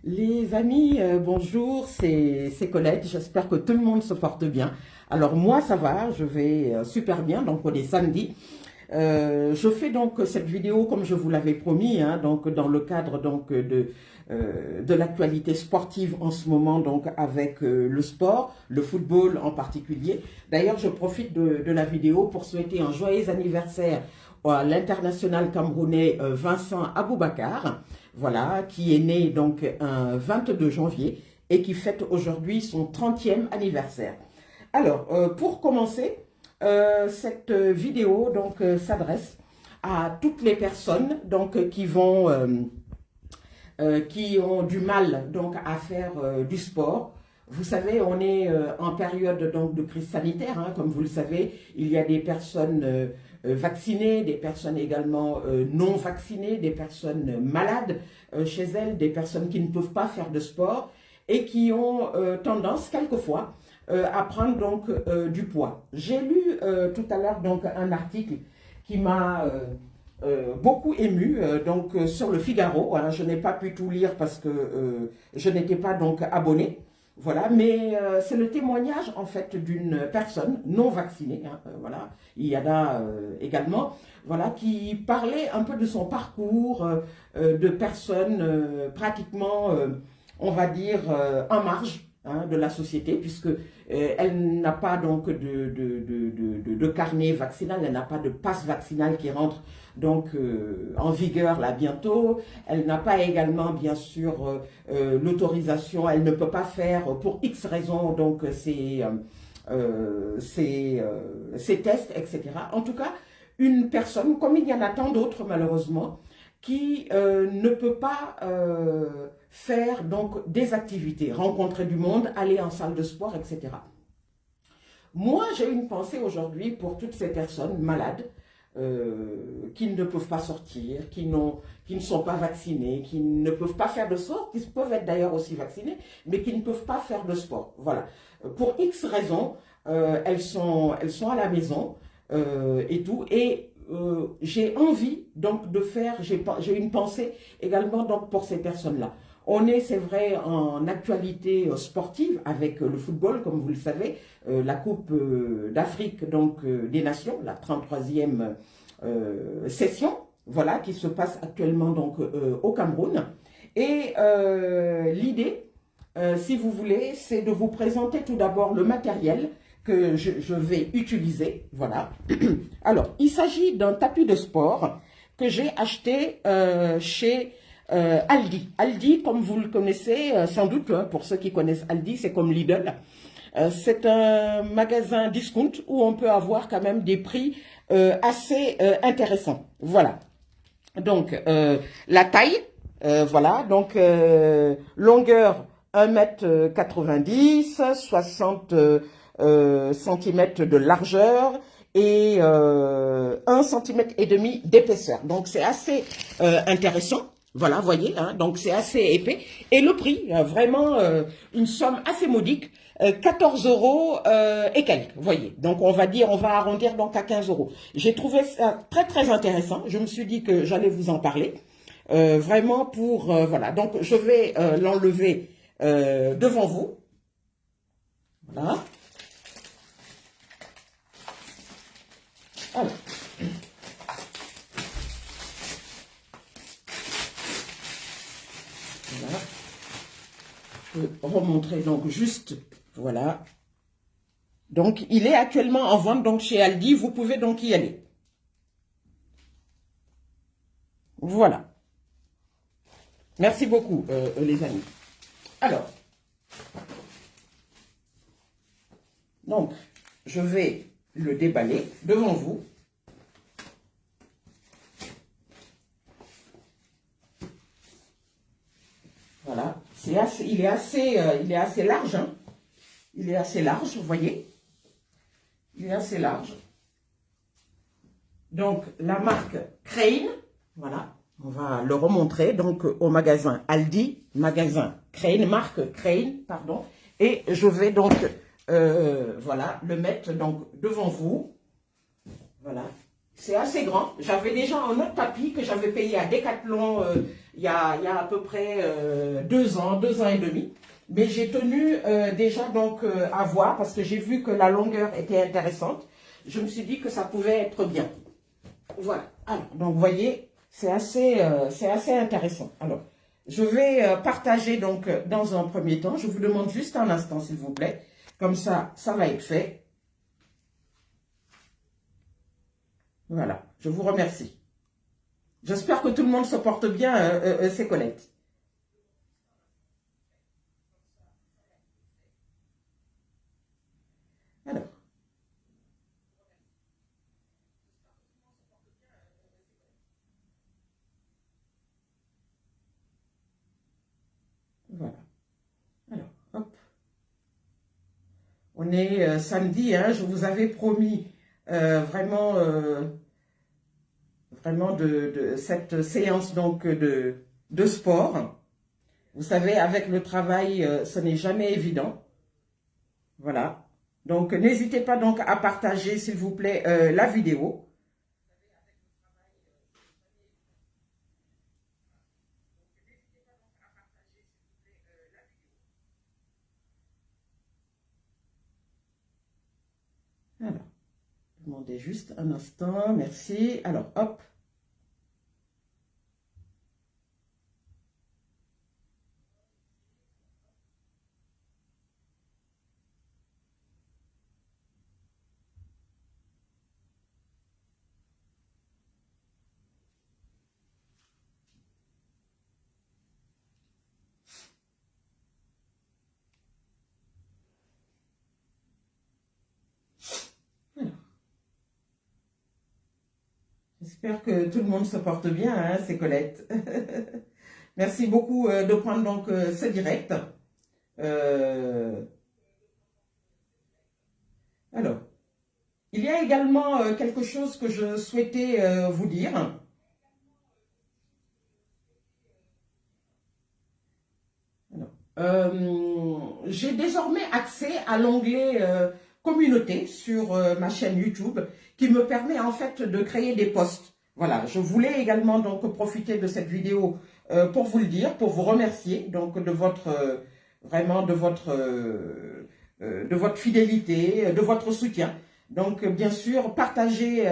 Les amis, bonjour, c'est Colette, j'espère que tout le monde se porte bien. Alors moi ça va, je vais super bien, donc on est samedi. Je fais donc cette vidéo comme je vous l'avais promis, hein, donc dans le cadre donc de l'actualité sportive en ce moment, donc avec le sport, le football en particulier. D'ailleurs je profite de la vidéo pour souhaiter un joyeux anniversaire à l'international camerounais Vincent Aboubakar, voilà, qui est né donc un 22 janvier et qui fête aujourd'hui son 30e anniversaire. Alors, pour commencer, cette vidéo donc s'adresse à toutes les personnes donc qui ont du mal donc à faire du sport. Vous savez, on est en période donc de crise sanitaire, hein, comme vous le savez. Il y a des personnes vaccinées, des personnes également non vaccinées, des personnes malades chez elles, des personnes qui ne peuvent pas faire de sport et qui ont tendance quelquefois à prendre donc du poids. J'ai lu tout à l'heure donc un article qui m'a beaucoup ému donc sur le Figaro. Hein, je n'ai pas pu tout lire parce que je n'étais pas donc abonnée. Voilà, mais c'est le témoignage en fait d'une personne non vaccinée, hein, voilà, il y en a également, voilà, qui parlait un peu de son parcours, de personnes pratiquement, on va dire, en marge, hein, de la société, puisque elle n'a pas donc de carnet vaccinal, elle n'a pas de passe vaccinal qui rentre donc en vigueur là bientôt. Elle n'a pas également bien sûr l'autorisation, elle ne peut pas faire pour X raisons donc ces tests, etc. En tout cas, une personne, comme il y en a tant d'autres malheureusement, qui ne peut pas faire donc des activités, rencontrer du monde, aller en salle de sport, etc. Moi, j'ai une pensée aujourd'hui pour toutes ces personnes malades qui ne peuvent pas sortir, qui ne sont pas vaccinées, qui ne peuvent pas faire de sport, qui peuvent être d'ailleurs aussi vaccinées, mais qui ne peuvent pas faire de sport. Voilà. Pour X raisons, elles sont à la maison et tout. Et j'ai envie donc de faire, j'ai une pensée également donc pour ces personnes-là. On est, c'est vrai, en actualité sportive avec le football, comme vous le savez, la Coupe d'Afrique donc des Nations, la 33e session, voilà, qui se passe actuellement donc au Cameroun. Et l'idée, si vous voulez, c'est de vous présenter tout d'abord le matériel que je vais utiliser, voilà. Alors, il s'agit d'un tapis de sport que j'ai acheté chez Aldi. Aldi, comme vous le connaissez sans doute, hein, pour ceux qui connaissent Aldi, c'est comme Lidl. C'est un magasin discount où on peut avoir quand même des prix assez intéressants. Voilà. Donc, la taille, voilà. Donc, longueur 1,90 m, 60 cm de largeur et 1,5 cm d'épaisseur. Donc, c'est assez intéressant. Voilà, voyez, hein, donc c'est assez épais. Et le prix, vraiment une somme assez modique, 14 € et quelques, voyez. Donc on va dire, on va arrondir donc à 15 €. J'ai trouvé ça très très intéressant. Je me suis dit que j'allais vous en parler. Vraiment pour, voilà. Donc je vais l'enlever devant vous. Voilà. Alors. Voilà. Je vais remontrer donc juste, voilà. Donc, il est actuellement en vente donc chez Aldi. Vous pouvez donc y aller. Voilà. Merci beaucoup, les amis. Alors, donc, je vais le déballer devant vous. Voilà. Il est assez large, hein. Il est assez large, vous voyez. Il est assez large. Donc, la marque Crane, voilà, on va le remontrer, donc au magasin Aldi, magasin Crane, marque Crane, pardon, et je vais donc, voilà, le mettre donc devant vous, voilà, C'est assez grand. J'avais déjà un autre tapis que j'avais payé à Decathlon il y a à peu près 2 ans et demi. Mais j'ai tenu déjà donc à voir parce que j'ai vu que la longueur était intéressante. Je me suis dit que ça pouvait être bien. Voilà. Alors, donc vous voyez, c'est assez intéressant. Alors, je vais partager donc dans un premier temps. Je vous demande juste un instant s'il vous plaît. Comme ça va être fait. Voilà, je vous remercie. J'espère que tout le monde se porte bien, c'est Colette. Alors, voilà. Alors, hop. On est samedi, hein, je vous avais promis vraiment, vraiment de cette séance donc de sport. Vous savez, avec le travail, ce n'est jamais évident. Voilà. Donc, n'hésitez pas donc à partager, s'il vous plaît, la vidéo. Alors, demandez juste un instant, merci. Alors, hop. J'espère que tout le monde se porte bien, hein, c'est Colette. Merci beaucoup de prendre donc ce direct. Euh, alors, il y a également quelque chose que je souhaitais vous dire. Alors, j'ai désormais accès à l'onglet communauté sur ma chaîne YouTube qui me permet en fait de créer des posts. Voilà, je voulais également donc profiter de cette vidéo pour vous le dire, pour vous remercier donc de votre vraiment de votre fidélité, de votre soutien. Donc bien sûr, partagez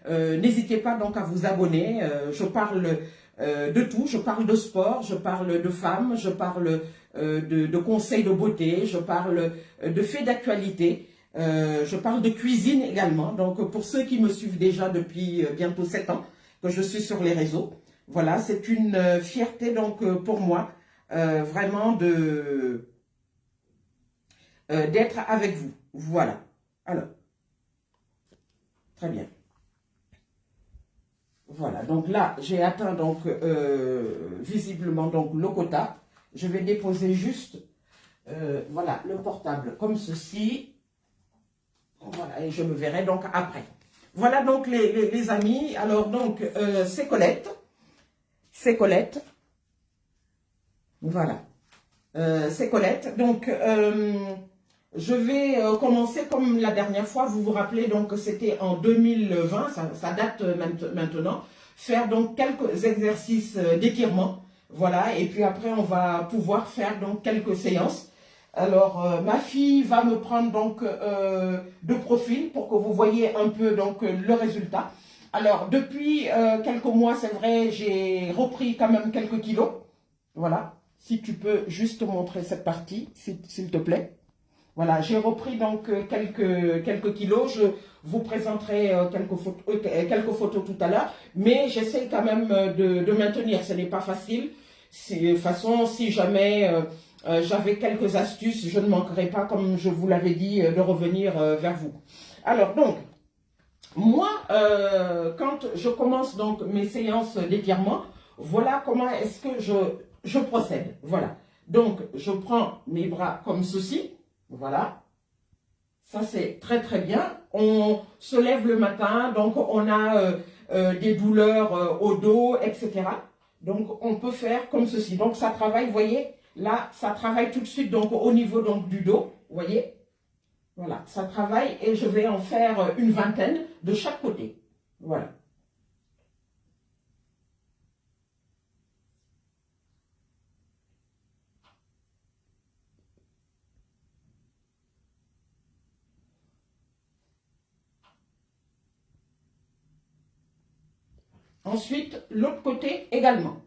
n'hésitez pas donc à vous abonner. Je parle de tout, je parle de sport, je parle de femmes, je parle de conseils de beauté, je parle de faits d'actualité. Je parle de cuisine également. Donc, pour ceux qui me suivent déjà depuis bientôt 7 ans que je suis sur les réseaux, voilà, c'est une fierté donc pour moi vraiment d'être avec vous. Voilà. Alors, très bien. Voilà. Donc là, j'ai atteint donc visiblement donc le quota. Je vais déposer juste voilà le portable comme ceci. Voilà, et je me verrai donc après. Voilà donc les amis. Alors donc, c'est Colette. C'est Colette. Voilà. C'est Colette. Donc, je vais commencer comme la dernière fois. Vous vous rappelez donc que c'était en 2020, ça date maintenant. Faire donc quelques exercices d'étirement. Voilà. Et puis après, on va pouvoir faire donc quelques séances. Alors, ma fille va me prendre donc de profil pour que vous voyez un peu donc le résultat. Alors, depuis quelques mois, c'est vrai, j'ai repris quand même quelques kilos. Voilà. Si tu peux juste montrer cette partie, s'il te plaît. Voilà, j'ai repris donc quelques kilos. Je vous présenterai quelques photos tout à l'heure. Mais j'essaie quand même de maintenir. Ce n'est pas facile. De toute façon, si jamais j'avais quelques astuces, je ne manquerai pas, comme je vous l'avais dit, de revenir vers vous. Alors donc, moi, quand je commence donc mes séances d'étirement, voilà comment est-ce que je procède. Voilà. Donc, je prends mes bras comme ceci. Voilà. Ça, c'est très très bien. On se lève le matin, donc on a des douleurs au dos, etc. Donc, on peut faire comme ceci. Donc, ça travaille, vous voyez, là, ça travaille tout de suite donc au niveau donc, du dos, vous voyez. Voilà, ça travaille et je vais en faire une vingtaine de chaque côté. Voilà. Ensuite, l'autre côté également.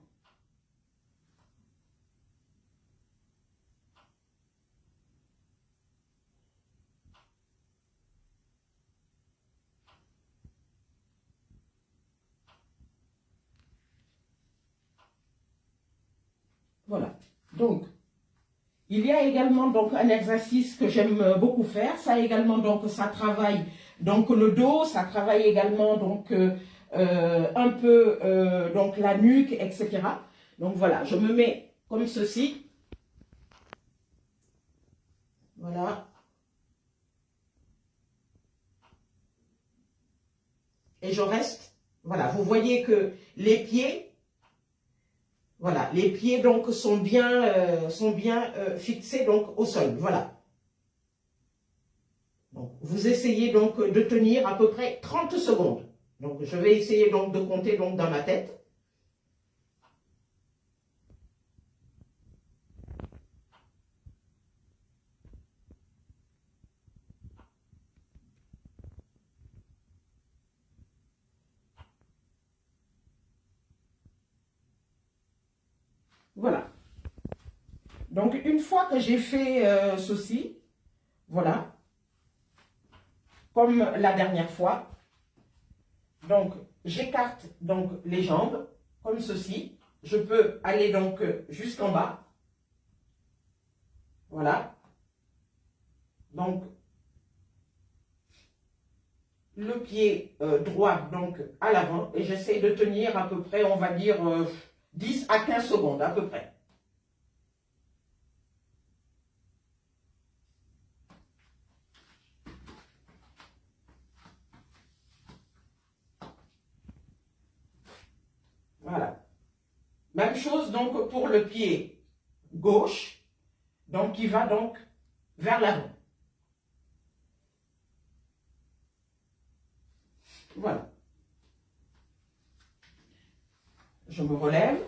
Voilà. Donc, il y a également donc un exercice que j'aime beaucoup faire. Ça également donc ça travaille donc le dos, ça travaille également donc un peu donc la nuque, etc. Donc voilà, je me mets comme ceci. Voilà. Et je reste. Voilà, vous voyez que les pieds, voilà, les pieds donc sont bien fixés donc au sol. Voilà. Donc, vous essayez donc de tenir à peu près 30 secondes. Donc, je vais essayer donc de compter donc dans ma tête. Voilà. Donc, une fois que j'ai fait ceci, voilà, comme la dernière fois, donc j'écarte donc les jambes comme ceci. Je peux aller donc jusqu'en bas. Voilà. Donc, le pied droit donc à l'avant et j'essaie de tenir à peu près, on va dire, 10 à 15 secondes à peu près. Voilà. Même chose donc pour le pied gauche, donc qui va donc vers l'avant. Voilà. Je me relève.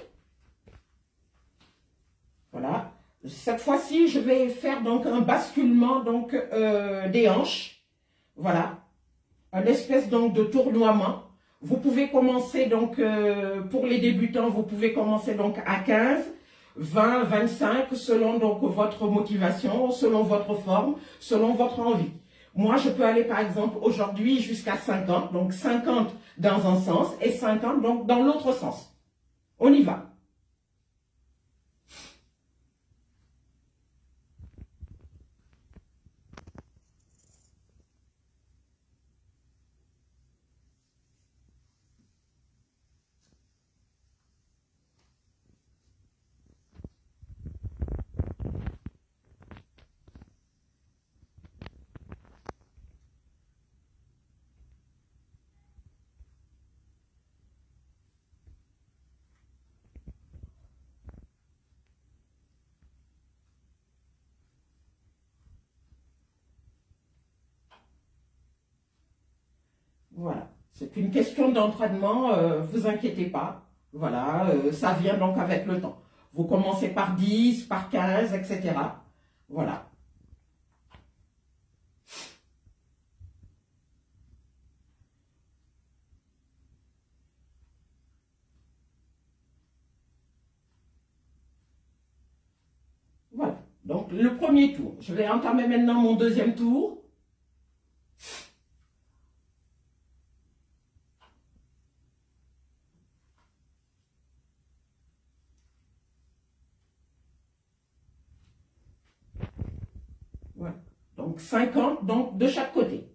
Voilà. Cette fois-ci, je vais faire donc un basculement donc des hanches. Voilà. Un espèce donc de tournoiement. Vous pouvez commencer donc, pour les débutants, vous pouvez commencer donc à 15, 20, 25, selon donc votre motivation, selon votre forme, selon votre envie. Moi, je peux aller par exemple aujourd'hui jusqu'à 50, donc 50 dans un sens et 50 donc dans l'autre sens. On y va. Voilà. C'est une question d'entraînement, vous inquiétez pas. Voilà, ça vient donc avec le temps. Vous commencez par 10, par 15, etc. Voilà. Voilà. Donc, le premier tour. Je vais entamer maintenant mon deuxième tour. Voilà. Donc, 50 donc, de chaque côté.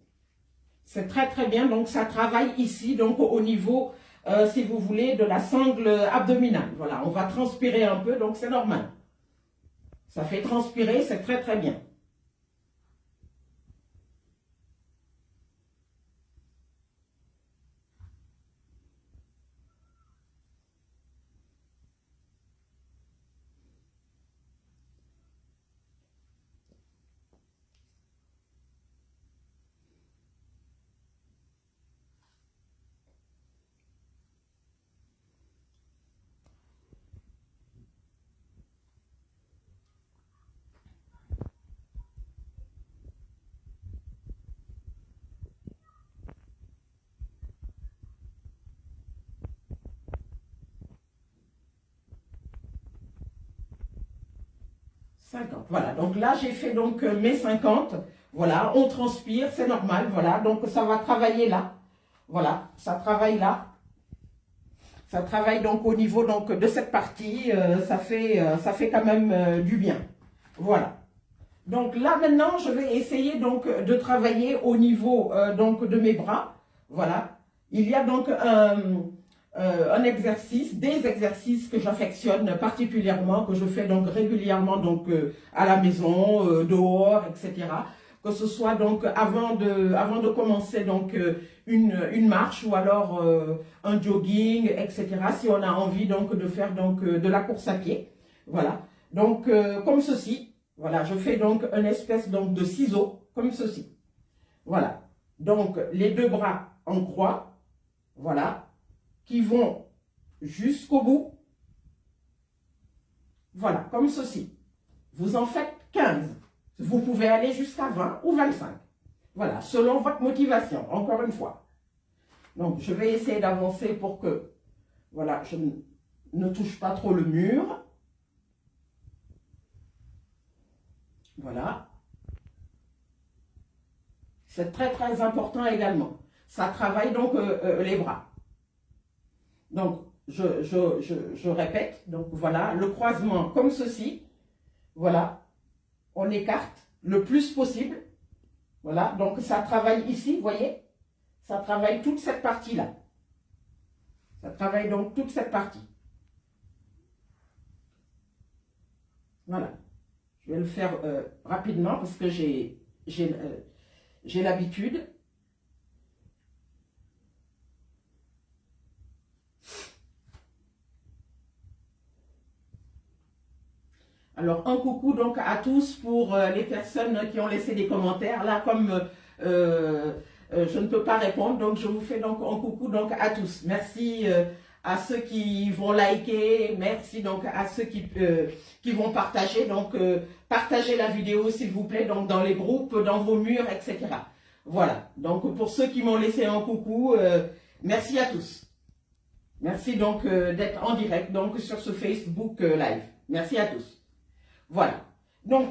C'est très, très bien. Donc, ça travaille ici, donc, au niveau, si vous voulez, de la sangle abdominale. Voilà. On va transpirer un peu, donc c'est normal. Ça fait transpirer, c'est très, très bien. 50. Voilà, donc là, j'ai fait donc mes 50. Voilà, on transpire, c'est normal. Voilà, donc ça va travailler là. Voilà, ça travaille là. Ça travaille donc au niveau donc, de cette partie. Ça fait quand même du bien. Voilà. Donc là, maintenant, je vais essayer donc de travailler au niveau donc de mes bras. Voilà. Il y a donc un exercice, des exercices que j'affectionne particulièrement, que je fais donc régulièrement donc à la maison, dehors, etc. Que ce soit donc avant de commencer donc une marche ou alors un jogging, etc. Si on a envie donc de faire donc de la course à pied, voilà. Donc comme ceci, voilà, je fais donc une espèce donc de ciseau comme ceci, voilà. Donc les deux bras en croix, voilà, qui vont jusqu'au bout, voilà, comme ceci. Vous en faites 15. Vous pouvez aller jusqu'à 20 ou 25. Voilà, selon votre motivation, encore une fois. Donc, je vais essayer d'avancer pour que, voilà, je ne touche pas trop le mur. Voilà. C'est très, très important également. Ça travaille donc les bras. Donc, je répète. Donc, voilà, le croisement comme ceci. Voilà. On écarte le plus possible. Voilà, donc ça travaille ici, vous voyez? Ça travaille toute cette partie-là. Ça travaille donc toute cette partie. Voilà. Je vais le faire rapidement parce que j'ai l'habitude. Alors, un coucou donc à tous pour les personnes qui ont laissé des commentaires. Là, comme je ne peux pas répondre, donc je vous fais donc un coucou donc à tous. Merci à ceux qui vont liker, merci donc à ceux qui vont partager. Donc, partagez la vidéo s'il vous plaît donc dans les groupes, dans vos murs, etc. Voilà, donc pour ceux qui m'ont laissé un coucou, merci à tous. Merci donc d'être en direct donc sur ce Facebook Live. Merci à tous. Voilà. Donc,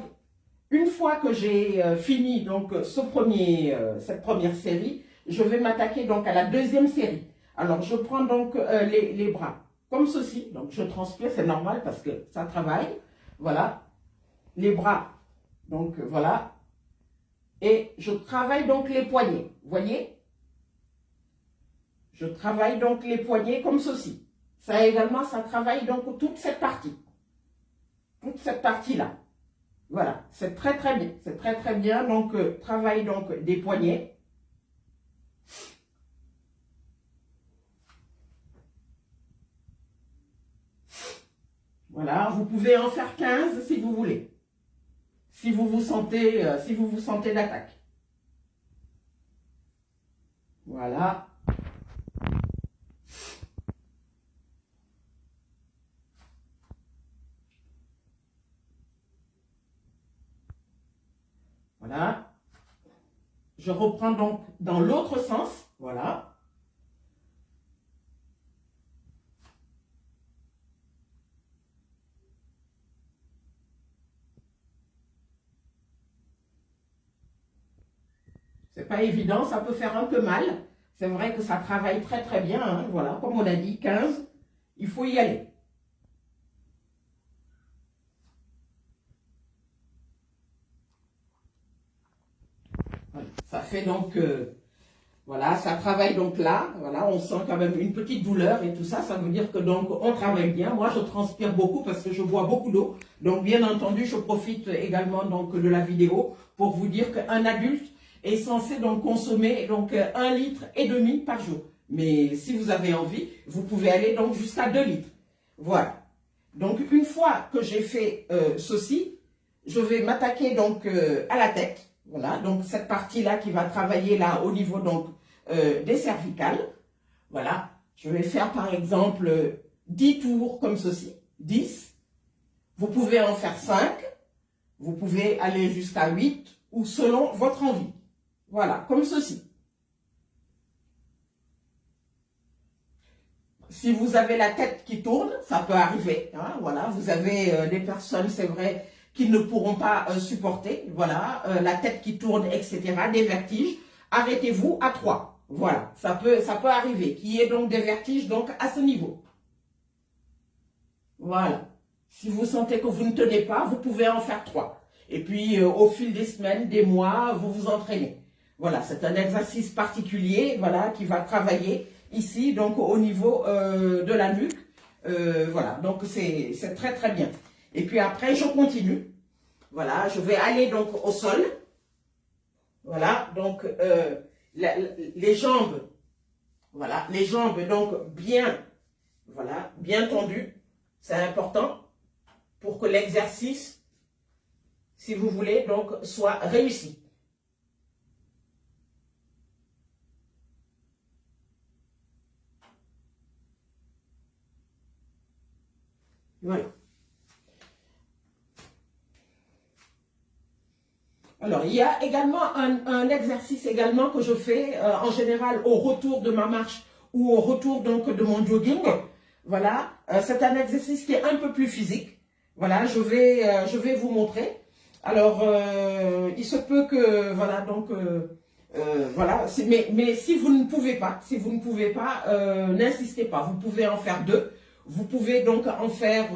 une fois que j'ai fini donc cette première série, je vais m'attaquer donc à la deuxième série. Alors, je prends donc les bras comme ceci. Donc, je transpire, c'est normal parce que ça travaille. Voilà. Les bras. Donc, voilà. Et je travaille donc les poignets. Vous voyez? Je travaille donc les poignets comme ceci. Ça également, ça travaille donc toute cette partie. Toute cette partie-là. Voilà, c'est très très bien. C'est très très bien. Donc, travail donc des poignets. Voilà, vous pouvez en faire 15 si vous voulez. Si vous vous sentez d'attaque. Voilà. Voilà. Je reprends donc dans l'autre sens. Voilà. C'est pas évident, ça peut faire un peu mal. C'est vrai que ça travaille très très bien. Hein. Voilà, comme on a dit, 15, il faut y aller. Voilà. Ça fait donc, voilà, ça travaille donc là. Voilà, on sent quand même une petite douleur et tout ça. Ça veut dire que donc on travaille bien. Moi, je transpire beaucoup parce que je bois beaucoup d'eau. Donc, bien entendu, je profite également donc de la vidéo pour vous dire qu'un adulte est censé donc consommer donc 1,5 litre par jour. Mais si vous avez envie, vous pouvez aller donc jusqu'à 2 litres. Voilà. Donc, une fois que j'ai fait ceci, je vais m'attaquer donc à la tête. Voilà, donc cette partie-là qui va travailler là au niveau donc des cervicales. Voilà, je vais faire par exemple 10 tours comme ceci, 10. Vous pouvez en faire 5, vous pouvez aller jusqu'à 8 ou selon votre envie. Voilà, comme ceci. Si vous avez la tête qui tourne, ça peut arriver. Hein, voilà, vous avez des personnes, c'est vrai, qu'ils ne pourront pas supporter. Voilà, la tête qui tourne, etc., des vertiges. Arrêtez-vous à 3. Voilà, ça peut arriver. Qu'il y ait donc des vertiges donc à ce niveau. Voilà. Si vous sentez que vous ne tenez pas, vous pouvez en faire 3. Et puis, au fil des semaines, des mois, vous vous entraînez. Voilà, c'est un exercice particulier, voilà, qui va travailler ici, donc au niveau de la nuque. Voilà, donc c'est très très bien. Et puis après, je continue. Voilà, je vais aller donc au sol. Voilà, donc les jambes, voilà, les jambes donc bien, voilà, bien tendues. C'est important pour que l'exercice, si vous voulez, donc soit réussi. Voilà. Alors, il y a également un exercice également que je fais en général au retour de ma marche ou au retour donc de mon jogging. Voilà, c'est un exercice qui est un peu plus physique. Voilà, je vais vous montrer. Alors, il se peut que, voilà, donc, voilà, mais si vous ne pouvez pas, n'insistez pas. Vous pouvez en faire 2. Vous pouvez donc en faire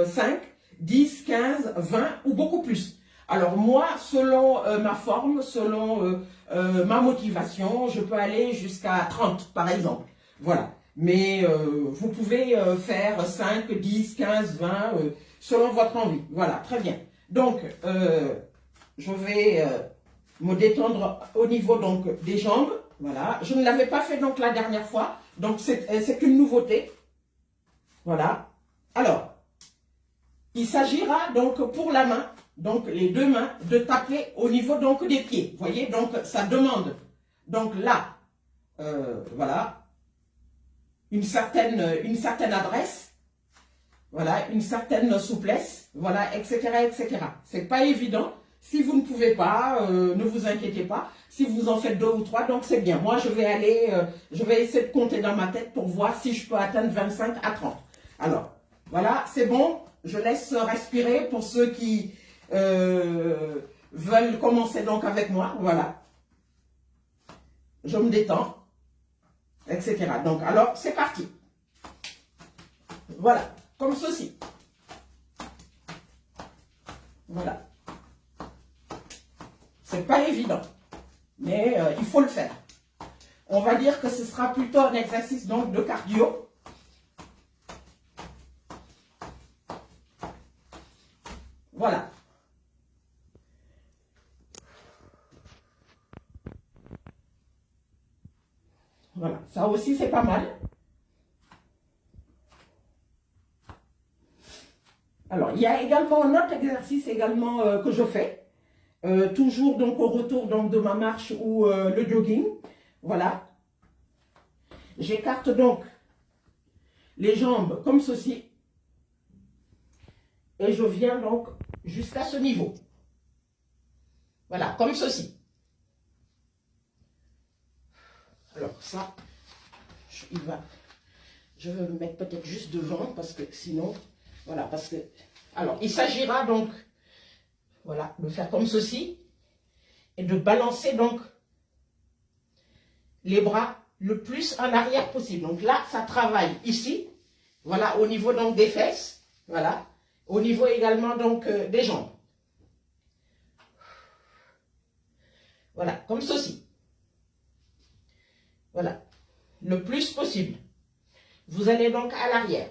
5, 10, 15, 20 ou beaucoup plus. Alors moi, selon ma forme, selon ma motivation, je peux aller jusqu'à 30 par exemple. Voilà. Mais vous pouvez faire 5, 10, 15, 20 selon votre envie. Voilà, très bien. Donc, je vais me détendre au niveau donc des jambes. Voilà. Je ne l'avais pas fait donc la dernière fois. Donc, c'est une nouveauté. Voilà. Alors, il s'agira donc pour la main, donc les 2 mains, de taper au niveau donc des pieds. Vous voyez, donc ça demande, donc là, voilà, une certaine adresse, voilà, une certaine souplesse, voilà, etc., etc. C'est pas évident. Si vous ne pouvez pas, ne vous inquiétez pas. Si vous en faites 2 ou 3, donc c'est bien. Moi, je vais essayer de compter dans ma tête pour voir si je peux atteindre 25 à 30. Alors, voilà, c'est bon. Je laisse respirer pour ceux qui veulent commencer donc avec moi. Voilà. Je me détends, etc. Donc, alors, c'est parti. Voilà, comme ceci. Voilà. C'est pas évident, mais il faut le faire. On va dire que ce sera plutôt un exercice donc de cardio. Voilà. Voilà, ça aussi c'est pas mal. Alors, il y a également un autre exercice également que je fais. Toujours donc au retour donc, de ma marche ou le jogging. Voilà. J'écarte donc les jambes comme ceci. Et je viens donc jusqu'à ce niveau. Voilà, comme ceci. Alors ça, je vais me mettre peut-être juste devant parce que sinon, voilà, parce que, alors il s'agira donc, voilà, de faire comme ceci et de balancer donc les bras le plus en arrière possible. Donc là, ça travaille ici, voilà, au niveau donc des fesses, voilà, au niveau également donc des jambes. Voilà, comme ceci. Voilà, le plus possible. Vous allez donc à l'arrière.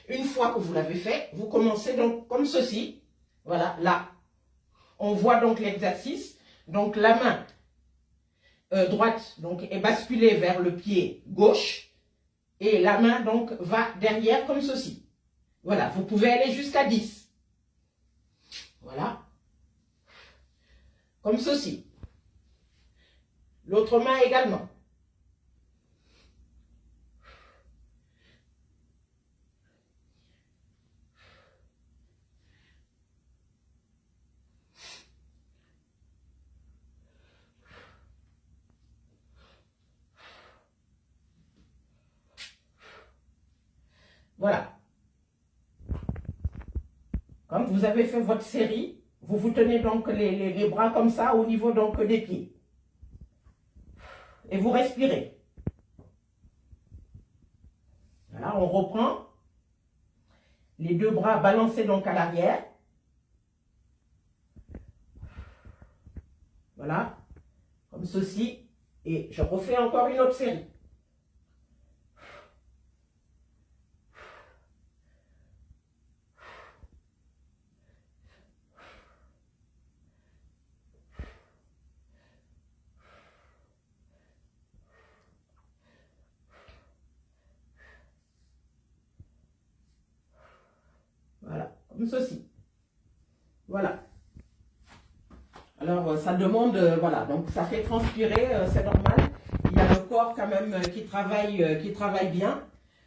Une fois que vous l'avez fait, vous commencez donc comme ceci. Voilà, là. On voit donc l'exercice. Donc la main droite donc, est basculée vers le pied gauche. Et la main donc va derrière comme ceci. Voilà, vous pouvez aller jusqu'à 10. Voilà. Comme ceci. L'autre main également. Voilà. Quand vous avez fait votre série, vous vous tenez donc les bras comme ça au niveau donc des pieds. Et vous respirez. Voilà, on reprend. Les deux bras balancés donc à l'arrière. Voilà, comme ceci. Et je refais encore une autre série. Voilà, comme ceci. Voilà. Alors, ça demande, voilà, donc ça fait transpirer, c'est normal. Il y a le corps quand même qui travaille bien.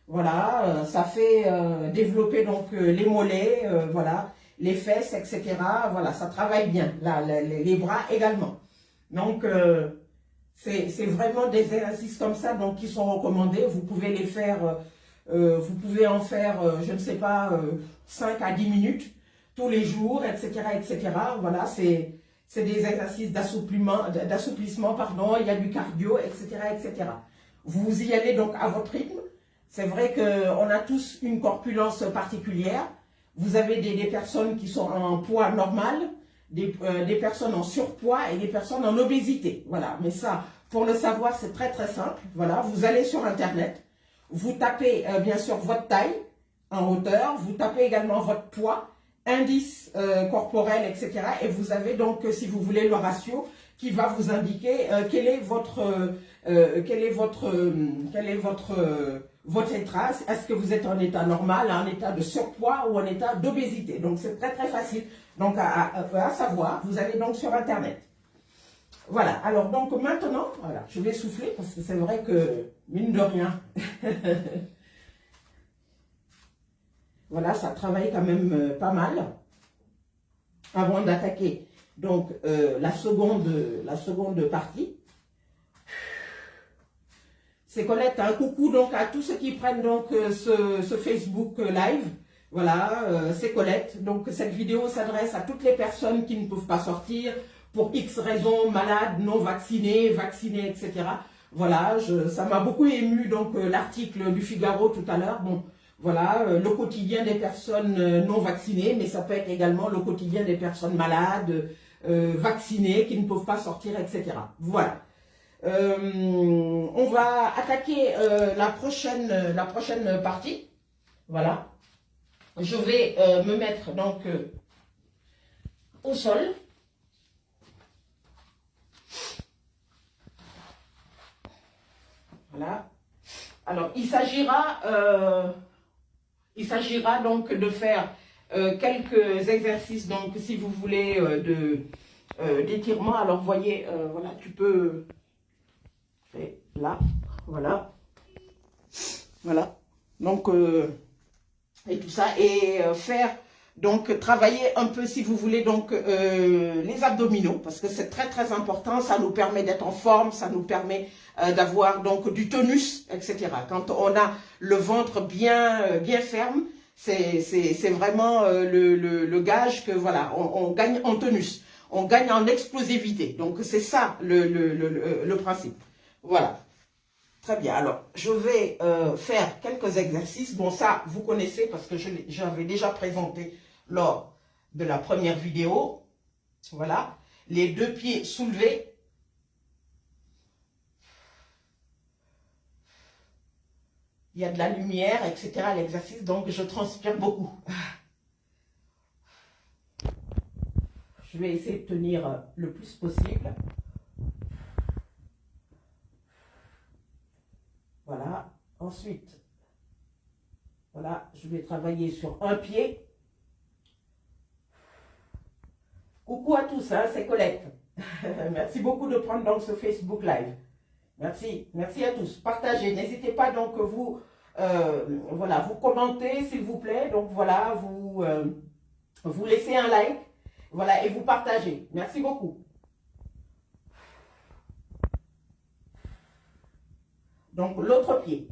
Voilà, ça fait développer donc les mollets, voilà, les fesses, etc. Voilà, ça travaille bien. Là, les bras également. Donc, c'est vraiment des exercices comme ça donc, qui sont recommandés. Vous pouvez les faire, vous pouvez en faire, je ne sais pas, 5 à 10 minutes tous les jours, etc. etc. Voilà, c'est des exercices d'assouplissement, pardon, il y a du cardio, etc. etc. Vous y allez donc à votre rythme. C'est vrai qu'on a tous une corpulence particulière. Vous avez des personnes qui sont en poids normal, des personnes en surpoids et des personnes en obésité. Voilà, mais ça, pour le savoir, c'est très très simple. Voilà, vous allez sur Internet, vous tapez bien sûr votre taille en hauteur, vous tapez également votre poids, indice corporel, etc. Et vous avez donc, si vous voulez, le ratio qui va vous indiquer quel est votre état. Est-ce que vous êtes en état normal, en état de surpoids ou en état d'obésité. Donc, c'est très très facile donc, à savoir. Vous allez donc sur Internet. Voilà. Alors, donc maintenant, voilà, je vais souffler parce que c'est vrai que, mine de rien, voilà, ça travaille quand même pas mal avant d'attaquer donc la seconde partie. C'est Colette, un coucou donc à tous ceux qui prennent donc ce Facebook live. Voilà, c'est Colette. Donc cette vidéo s'adresse à toutes les personnes qui ne peuvent pas sortir pour X raisons, malades, non vaccinés, vaccinés, etc. Voilà, ça m'a beaucoup ému donc l'article du Figaro tout à l'heure. Bon, voilà, le quotidien des personnes non vaccinées, mais ça peut être également le quotidien des personnes malades, vaccinées, qui ne peuvent pas sortir, etc. Voilà. On va attaquer la prochaine partie. Voilà. Je vais me mettre donc au sol. Voilà. Alors, il s'agira donc de faire quelques exercices, donc si vous voulez, d'étirement. Alors, voyez, voilà, tu peux... Et là, voilà. Voilà. Donc, et tout ça. Et faire, donc, travailler un peu, si vous voulez, donc, les abdominaux. Parce que c'est très, très important. Ça nous permet d'être en forme. Ça nous permet d'avoir, donc, du tonus, etc. Quand on a le ventre bien ferme, c'est vraiment le gage que, voilà, on gagne en tonus. On gagne en explosivité. Donc, c'est ça le principe. Voilà, très bien. Alors, je vais faire quelques exercices. Bon, ça, vous connaissez parce que j'avais déjà présenté lors de la première vidéo. Voilà, les deux pieds soulevés. Il y a de la lumière, etc. L'exercice, donc je transpire beaucoup. Je vais essayer de tenir le plus possible. Voilà, ensuite, voilà, je vais travailler sur un pied. Coucou à tous, hein, c'est Colette. Merci beaucoup de prendre donc ce Facebook Live. Merci, merci à tous. Partagez, n'hésitez pas donc vous, voilà, vous commentez s'il vous plaît. Donc voilà, vous laissez un like, voilà, et vous partagez. Merci beaucoup. Donc l'autre pied.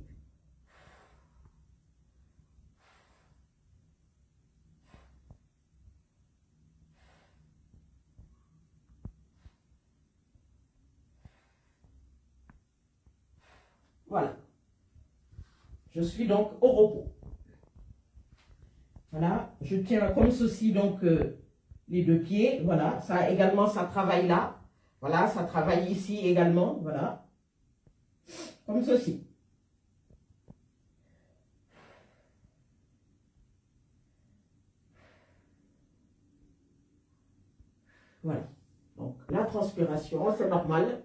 Voilà. Je suis donc au repos. Voilà, je tiens comme ceci donc les deux pieds. Voilà, ça également, ça travaille là. Voilà, ça travaille ici également. Voilà, comme ceci. Voilà. Donc, la transpiration, c'est normal.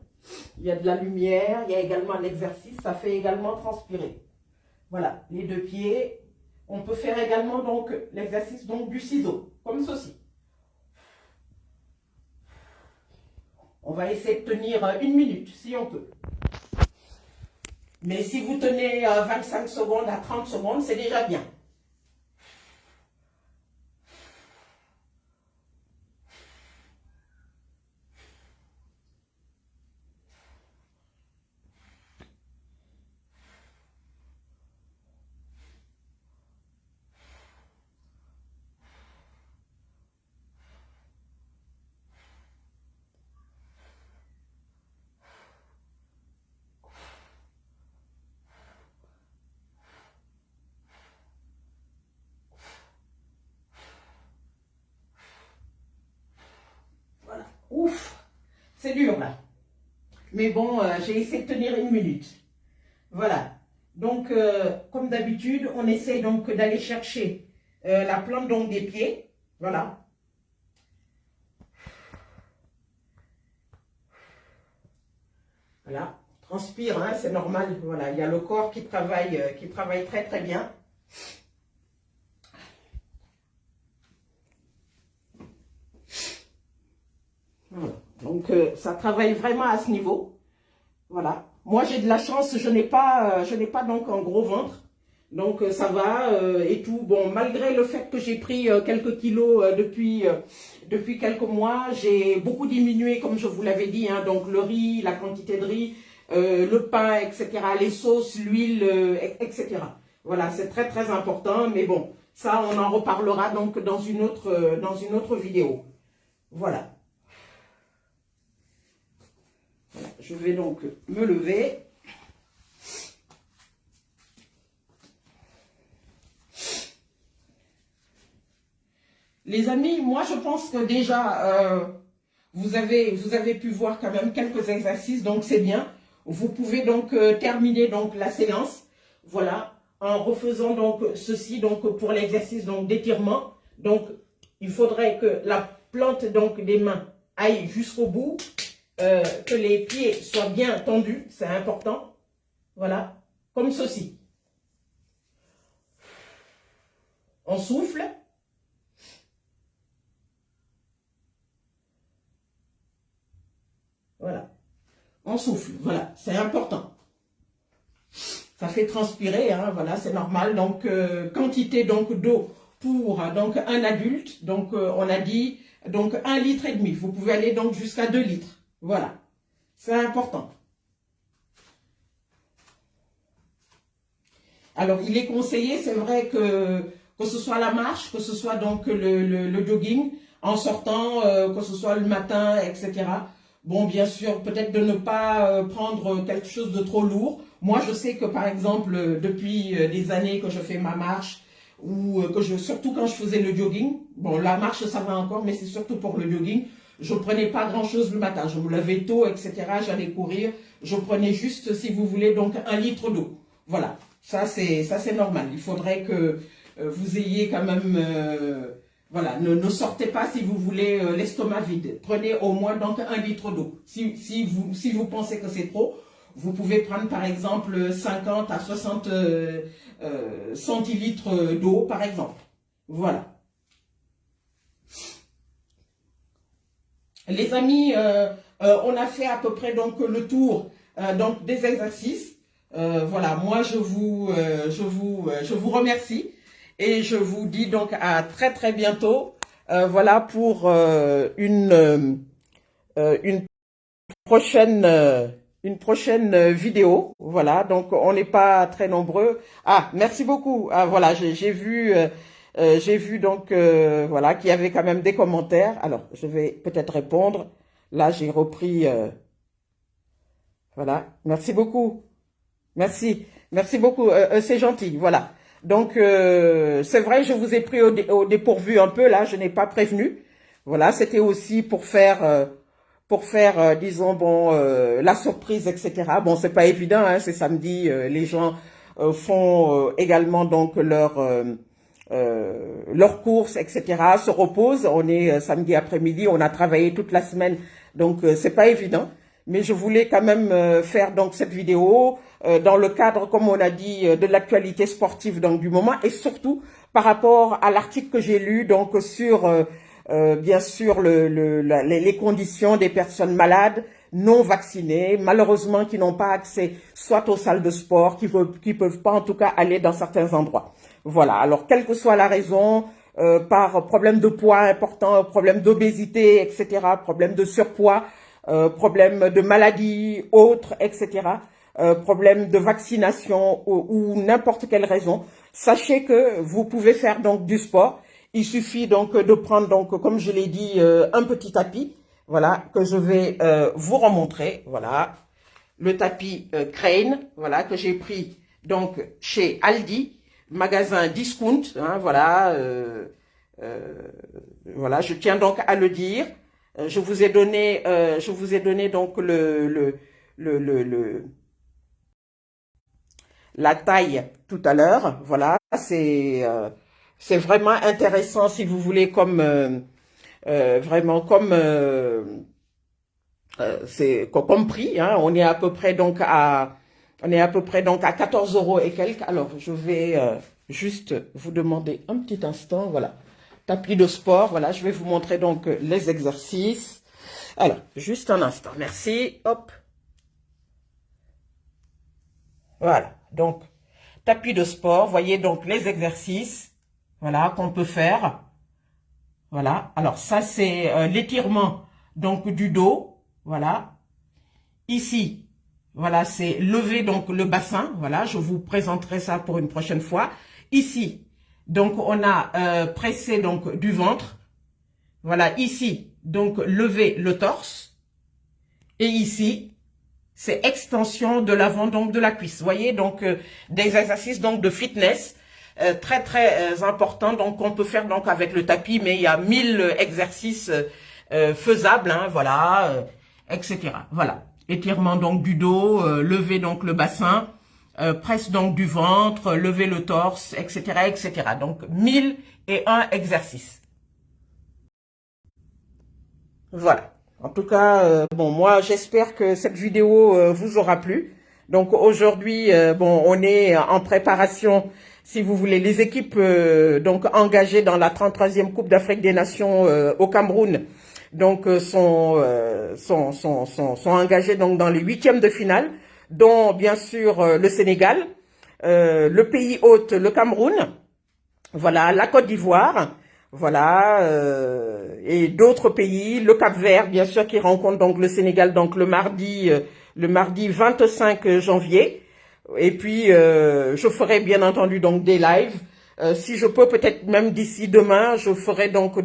Il y a de la lumière, il y a également l'exercice, ça fait également transpirer. Voilà, les deux pieds. On peut faire également donc l'exercice donc du ciseau, comme ceci. On va essayer de tenir 1 minute, si on peut. Mais si vous tenez 25 secondes à 30 secondes, c'est déjà bien. Voilà. Ouf, c'est dur là. Mais bon, j'ai essayé de tenir 1 minute. Voilà. Donc, comme d'habitude, on essaye donc d'aller chercher la plante donc des pieds. Voilà. Voilà. Transpire, hein, c'est normal. Voilà, il y a le corps qui travaille très très bien. Voilà. Donc, ça travaille vraiment à ce niveau. Voilà. Moi, j'ai de la chance, je n'ai pas donc un gros ventre. Donc, ça va et tout. Bon, malgré le fait que j'ai pris quelques kilos depuis quelques mois, j'ai beaucoup diminué, comme je vous l'avais dit. Hein, donc, le riz, la quantité de riz, le pain, etc. Les sauces, l'huile, etc. Voilà, c'est très, très important. Mais bon, ça, on en reparlera donc dans une autre vidéo. Voilà. Voilà, je vais donc me lever. Les amis, moi je pense que déjà, vous avez pu voir quand même quelques exercices, donc c'est bien. Vous pouvez donc terminer donc la séance, voilà, en refaisant donc ceci donc pour l'exercice donc d'étirement. Donc il faudrait que la plante donc des mains aille jusqu'au bout. Que les pieds soient bien tendus, c'est important. Voilà, comme ceci. On souffle. Voilà, on souffle. Voilà, c'est important. Ça fait transpirer, hein, voilà, c'est normal. Donc, quantité donc d'eau pour donc un adulte. Donc, on a dit donc 1,5 litre. Vous pouvez aller donc jusqu'à 2 litres. Voilà, c'est important. Alors, il est conseillé, c'est vrai que ce soit la marche, que ce soit donc le jogging, en sortant, que ce soit le matin, etc. Bon, bien sûr, peut-être de ne pas prendre quelque chose de trop lourd. Moi, je sais que, par exemple, depuis des années que je fais ma marche, ou surtout quand je faisais le jogging, bon, la marche, ça va encore, mais c'est surtout pour le jogging, je prenais pas grand-chose le matin. Je me levais tôt, etc. J'allais courir. Je prenais juste, si vous voulez, donc 1 litre d'eau. Voilà. Ça, c'est normal. Il faudrait que vous ayez quand même... voilà, ne sortez pas si vous voulez l'estomac vide. Prenez au moins donc 1 litre d'eau. Si vous pensez que c'est trop, vous pouvez prendre par exemple 50 à 60 centilitres d'eau par exemple. Voilà. Les amis, on a fait à peu près donc le tour donc des exercices. Voilà, moi je vous remercie et je vous dis donc à très très bientôt. Voilà pour une prochaine vidéo. Voilà, donc on n'est pas très nombreux. Ah, merci beaucoup. Ah, voilà, j'ai vu donc voilà qu'il y avait quand même des commentaires. Alors je vais peut-être répondre. Là j'ai repris. Voilà, merci beaucoup. Merci. Merci beaucoup. C'est gentil. Voilà. Donc, c'est vrai, je vous ai pris au dépourvu un peu, là, je n'ai pas prévenu. Voilà, c'était aussi pour faire, disons, bon, la surprise, etc. Bon, c'est pas évident, hein, c'est samedi, les gens font également donc leurs courses, etc., se reposent. On est samedi après-midi, on a travaillé toute la semaine, donc c'est pas évident. Mais je voulais quand même faire donc cette vidéo dans le cadre, comme on a dit, de l'actualité sportive donc du moment, et surtout par rapport à l'article que j'ai lu donc sur bien sûr les conditions des personnes malades non vaccinées, malheureusement qui n'ont pas accès soit aux salles de sport, qui peuvent pas en tout cas aller dans certains endroits. Voilà, alors quelle que soit la raison, par problème de poids important, problème d'obésité, etc., problème de surpoids, problème de maladie, autres, etc., problème de vaccination ou n'importe quelle raison, sachez que vous pouvez faire donc du sport. Il suffit donc de prendre, donc, comme je l'ai dit, un petit tapis, voilà, que je vais vous remontrer, voilà, le tapis Crane, voilà, que j'ai pris donc chez Aldi, magasin discount, hein, voilà, voilà, je tiens donc à le dire. Je vous ai donné donc la taille tout à l'heure. Voilà, c'est vraiment intéressant si vous voulez comme vraiment comme c'est comme prix. Hein, on est à peu près donc à 14 € et quelques. Alors je vais juste vous demander un petit instant. Voilà, tapis de sport. Voilà, je vais vous montrer donc les exercices. Alors juste un instant. Merci. Hop. Voilà, donc tapis de sport, voyez donc les exercices, voilà, qu'on peut faire. Voilà, alors ça c'est l'étirement donc du dos, voilà. Ici, voilà, c'est lever donc le bassin, voilà, je vous présenterai ça pour une prochaine fois. Ici, donc on a pressé donc du ventre, voilà, ici, donc lever le torse, et ici, c'est extension de l'avant donc de la cuisse. Vous voyez, donc des exercices donc de fitness très importants donc qu'on peut faire donc avec le tapis, mais il y a 1000 exercices faisables, hein, voilà, etc. Voilà, étirement donc du dos, lever donc le bassin, presse donc du ventre, lever le torse, etc., etc. Donc 1001 exercices. Voilà. En tout cas, bon, moi, j'espère que cette vidéo vous aura plu. Donc aujourd'hui, bon, on est en préparation, si vous voulez, les équipes donc engagées dans la 33e Coupe d'Afrique des Nations au Cameroun, donc sont engagées donc dans les 8e de finale, dont bien sûr le Sénégal, le pays hôte, le Cameroun, voilà, la Côte d'Ivoire. Voilà, et d'autres pays, le Cap-Vert, bien sûr, qui rencontre donc le Sénégal donc le mardi 25 janvier. Et puis, je ferai bien entendu donc des lives. Si je peux, peut-être même d'ici demain, je ferai donc un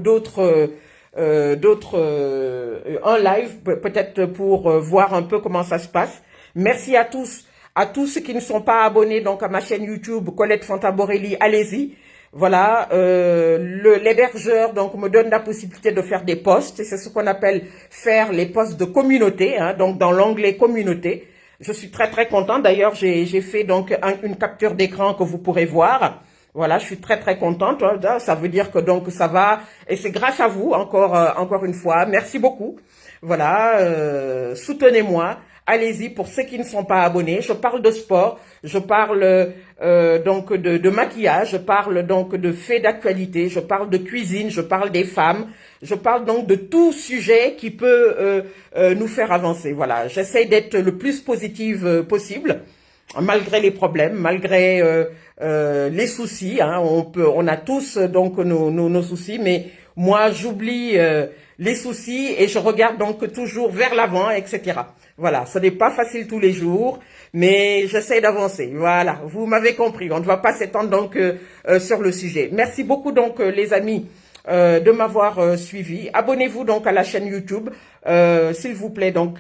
live, peut-être pour voir un peu comment ça se passe. Merci à tous ceux qui ne sont pas abonnés donc à ma chaîne YouTube, Colette Fanta Borelli, allez-y. Voilà, l'hébergeur donc me donne la possibilité de faire des posts. C'est ce qu'on appelle faire les posts de communauté, hein, donc dans l'onglet communauté. Je suis très contente. D'ailleurs, j'ai fait donc une capture d'écran que vous pourrez voir. Voilà, je suis très contente. Hein, ça veut dire que donc ça va, et c'est grâce à vous encore une fois. Merci beaucoup. Voilà, soutenez-moi. Allez-y pour ceux qui ne sont pas abonnés. Je parle de sport, je parle donc de maquillage, je parle donc de faits d'actualité, je parle de cuisine, je parle des femmes, je parle donc de tout sujet qui peut nous faire avancer. Voilà, j'essaie d'être le plus positive possible, malgré les problèmes, malgré les soucis. Hein, on a tous donc nos soucis, mais moi j'oublie les soucis et je regarde donc toujours vers l'avant, etc. Voilà, ce n'est pas facile tous les jours, mais j'essaie d'avancer. Voilà, vous m'avez compris. On ne va pas s'étendre donc sur le sujet. Merci beaucoup donc les amis de m'avoir suivi. Abonnez-vous donc à la chaîne YouTube, s'il vous plaît. Donc,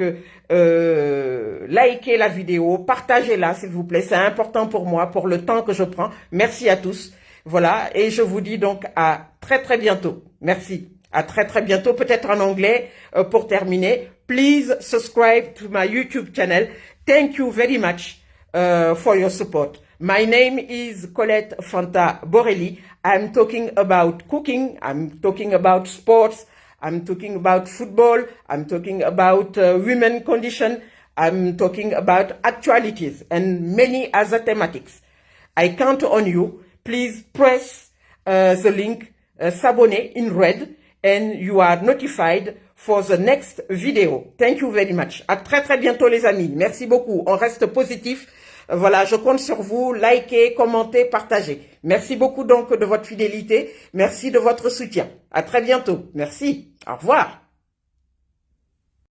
likez la vidéo, partagez-la, s'il vous plaît. C'est important pour moi, pour le temps que je prends. Merci à tous. Voilà, et je vous dis donc à très bientôt. Merci. À très bientôt, peut-être en anglais pour terminer. Please subscribe to my YouTube channel. Thank you very much for your support. My name is Colette Fanta Borelli. I'm talking about cooking. I'm talking about sports. I'm talking about football. I'm talking about women condition. I'm talking about actualities and many other thematics. I count on you. Please press the link, s'abonner in red, and you are notified for the next video. Thank you very much. À très bientôt les amis. Merci beaucoup. On reste positif. Voilà, je compte sur vous. Likez, commentez, partagez. Merci beaucoup donc de votre fidélité. Merci de votre soutien. À très bientôt. Merci. Au revoir.